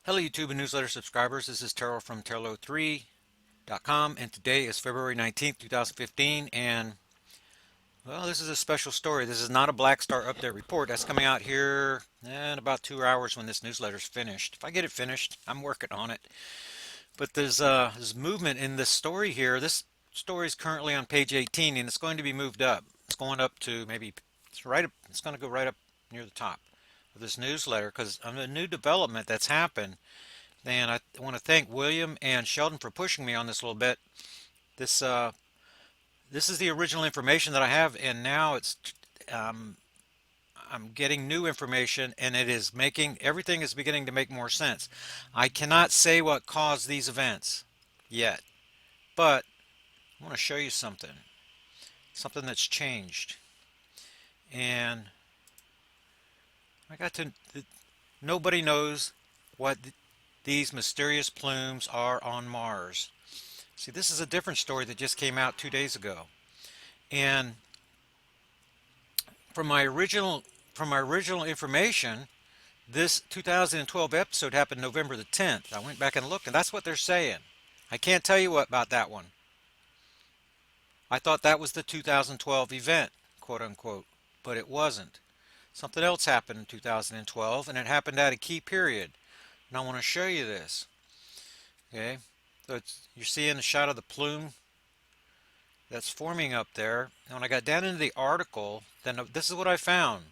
Hello YouTube and newsletter subscribers, this is Terrell from Terrell3.com and today is February 19th, 2015 and well, this is a special story. This is not a Black Star Update report. That's coming out here in about 2 hours when this newsletter's finished. If I get it finished, I'm working on it. But there's movement in this story here. This story is currently on page 18 and it's going to be moved up. It's going up to maybe, it's going to go right up near the top of this newsletter because of a new development that's happened. And I want to thank William and Sheldon for pushing me on this a little bit. This this is the original information that I have, and now um, I'm getting new information, and it is making everything is beginning to make more sense. I cannot say what caused these events yet, but I want to show you something that's changed. And I got to nobody knows what these mysterious plumes are on Mars. See, this is a different story that just came out 2 days ago. And from my original information, this 2012 episode happened November the 10th. I went back and looked, and that's what they're saying. I can't tell you what about that one. I thought that was the 2012 event, quote unquote, but it wasn't. Something else happened in 2012, and it happened at a key period. And I want to show you this. Okay, so you're seeing a shot of the plume that's forming up there. And when I got down into the article, then this is what I found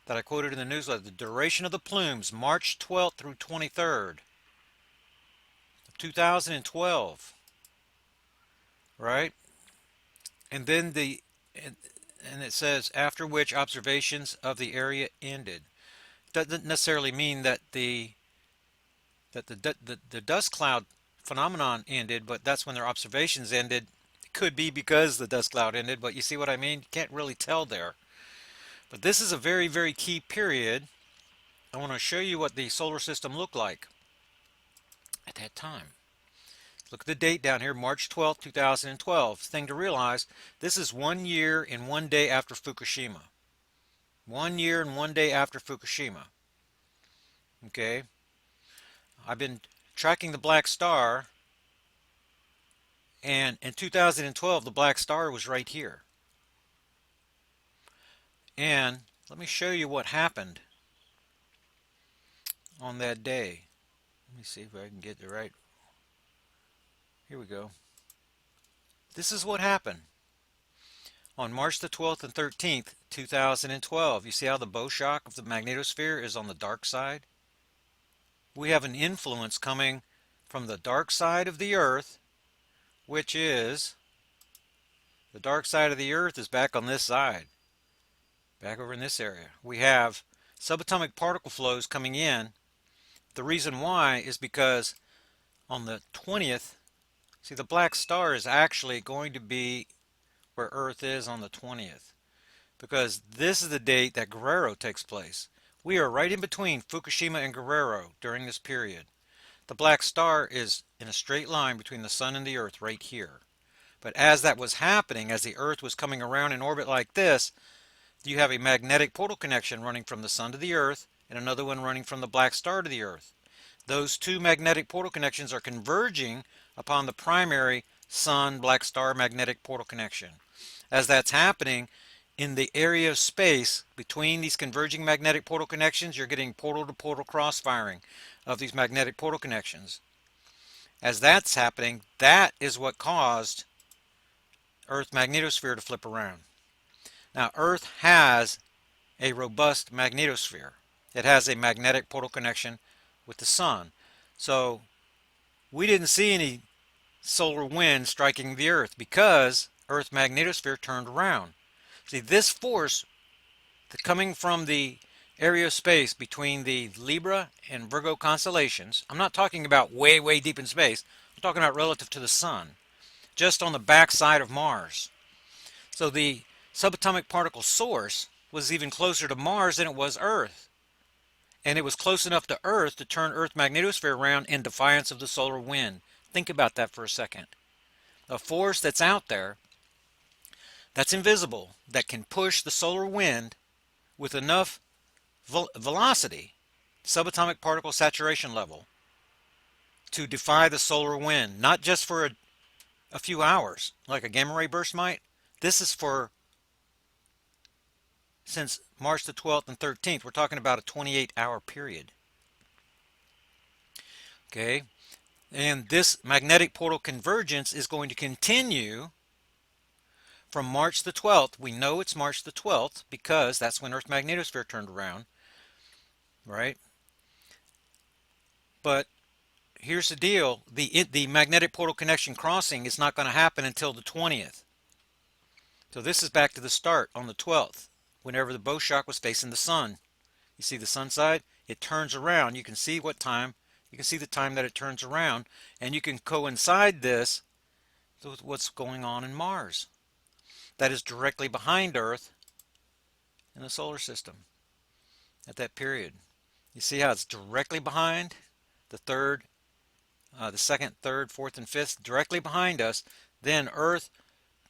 that I quoted in the newsletter. The duration of the plumes, March 12th through 23rd of 2012. Right? And then and it says after which observations of the area ended. Doesn't necessarily mean that the dust cloud phenomenon ended, but that's when their observations ended. It could be because the dust cloud ended, but you see what I mean? You can't really tell there. But this is a very, very key period. I want to show you what the solar system looked like at that time. Look at the date down here, March 12th, 2012. Thing to realize, this is 1 year and 1 day after Fukushima. 1 year and 1 day after Fukushima. Okay? I've been tracking the black star, and in 2012 the black star was right here. And let me show you what happened on that day. Let me see if I can get the right. Here we go. This is what happened on March the 12th and 13th, 2012. You see how the bow shock of the magnetosphere is on the dark side? We have an influence coming from the dark side of the Earth, which is, the dark side of the Earth is back on this side, back over in this area. We have subatomic particle flows coming in. The reason why is because on the 20th, see, the black star is actually going to be where Earth is on the 20th, because this is the date that Guerrero takes place. We are right in between Fukushima and Guerrero during this period. The black star is in a straight line between the sun and the Earth right here. But as that was happening, as the Earth was coming around in orbit like this, you have a magnetic portal connection running from the sun to the Earth and another one running from the black star to the Earth. Those two magnetic portal connections are converging upon the primary sun-black star magnetic portal connection. As that's happening, in the area of space between these converging magnetic portal connections, you're getting portal-to-portal cross-firing of these magnetic portal connections. As that's happening, that is what caused Earth's magnetosphere to flip around. Now, Earth has a robust magnetosphere. It has a magnetic portal connection with the sun. So we didn't see any solar wind striking the Earth because Earth's magnetosphere turned around. See, this force coming from the area of space between the Libra and Virgo constellations, I'm not talking about way, way deep in space. I'm talking about relative to the sun, just on the back side of Mars. So the subatomic particle source was even closer to Mars than it was Earth. And it was close enough to Earth to turn Earth's magnetosphere around in defiance of the solar wind. Think about that for a second. A force that's out there, that's invisible, that can push the solar wind with enough velocity subatomic particle saturation level to defy the solar wind, not just for a few hours, like a gamma ray burst might. This is for since March the 12th and 13th. We're talking about a 28-hour period. Okay, and this magnetic polar convergence is going to continue from March the 12th. We know it's March the 12th because that's when Earth's magnetosphere turned around, right? But here's the deal. The magnetic polar connection crossing is not going to happen until the 20th. So this is back to the start on the 12th, whenever the bow shock was facing the sun. You see the sun side? It turns around. You can see what time. You can see the time that it turns around, and you can coincide this with what's going on in Mars. That is directly behind Earth in the solar system at that period. You see how it's directly behind the third, the second, third, fourth, and fifth, directly behind us. Then Earth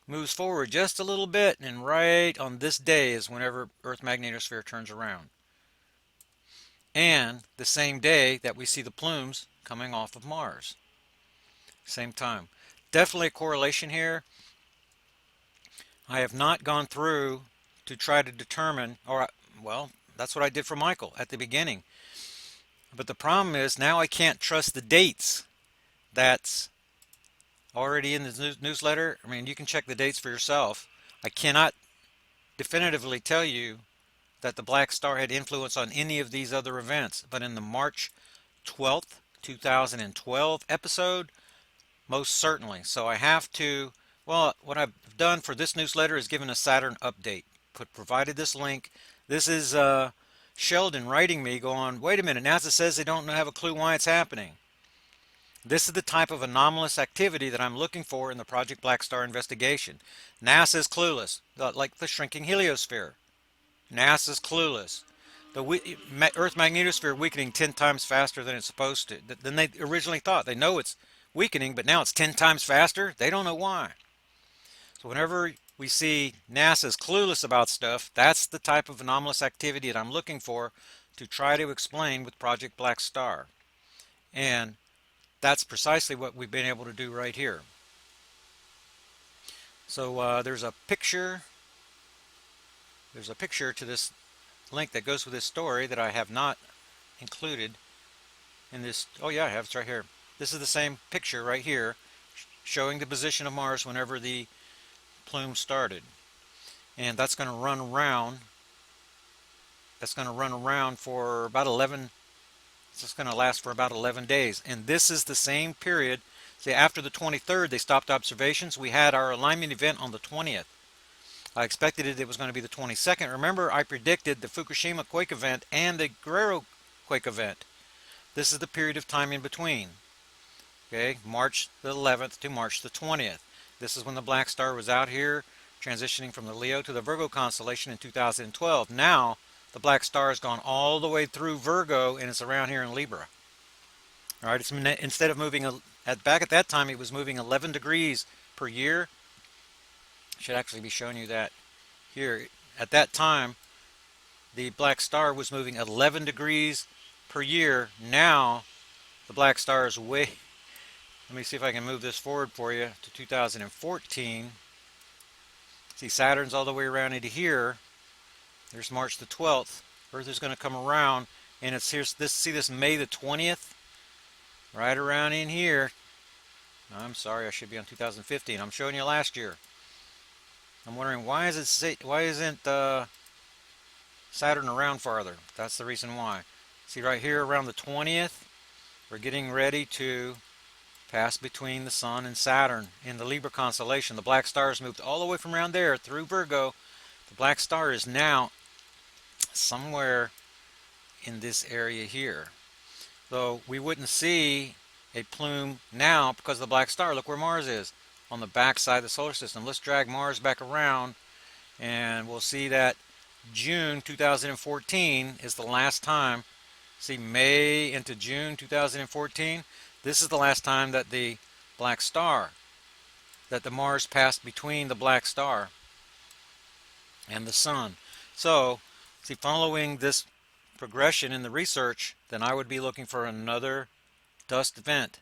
moves forward just a little bit, and right on this day is whenever Earth magnetosphere turns around. And the same day that we see the plumes coming off of Mars. Same time. Definitely a correlation here. I have not gone through to try to determine, well, that's what I did for Michael at the beginning. But the problem is now I can't trust the dates. That's already in the newsletter. I mean, you can check the dates for yourself. I cannot definitively tell you that the black star had influence on any of these other events. But in the March 12th, 2012 episode, most certainly. So I have to, well, what I've done for this newsletter is given a Saturn update. Provided this link. This is Sheldon writing me going, wait a minute, NASA says they don't have a clue why it's happening. This is the type of anomalous activity that I'm looking for in the Project Black Star investigation. NASA is clueless, like the shrinking heliosphere. NASA's clueless. The Earth magnetosphere weakening 10 times faster than it's supposed to, than they originally thought. They know it's weakening, but now it's 10 times faster. They don't know why. So whenever we see NASA's clueless about stuff, that's the type of anomalous activity that I'm looking for to try to explain with Project Black Star. And that's precisely what we've been able to do right here. So there's a picture. There's a picture to this link that goes with this story that I have not included in this. Oh yeah, I have. It's right here. This is the same picture right here showing the position of Mars whenever the plume started. And that's going to run around. That's going to run around for about 11. It's just going to last for about 11 days. And this is the same period. See, after the 23rd, they stopped observations. We had our alignment event on the 20th. I expected it was going to be the 22nd. Remember, I predicted the Fukushima quake event and the Guerrero quake event. This is the period of time in between. Okay, March the 11th to March the 20th. This is when the black star was out here transitioning from the Leo to the Virgo constellation in 2012. Now, the black star has gone all the way through Virgo and it's around here in Libra. All right, it's instead of moving back at that time, it was moving 11 degrees per year. Should actually be showing you that here. At that time, the black star was moving 11 degrees per year. Now, the black star is way... Let me see if I can move this forward for you to 2014. See, Saturn's all the way around into here. There's March the 12th. Earth is going to come around, and it's here. See this May the 20th? Right around in here. I'm sorry, I should be on 2015. I'm showing you last year. I'm wondering why isn't Saturn around farther? That's the reason why. See right here around the 20th, we're getting ready to pass between the Sun and Saturn in the Libra constellation. The black star has moved all the way from around there through Virgo. The black star is now somewhere in this area here. So we wouldn't see a plume now because of the black star. Look where Mars is, on the back side of the solar system. Let's drag Mars back around and we'll see that June 2014 is the last time. See, May into June 2014, this is the last time that the black star, that the Mars passed between the black star and the Sun. So, see, following this progression in the research, then I would be looking for another dust event.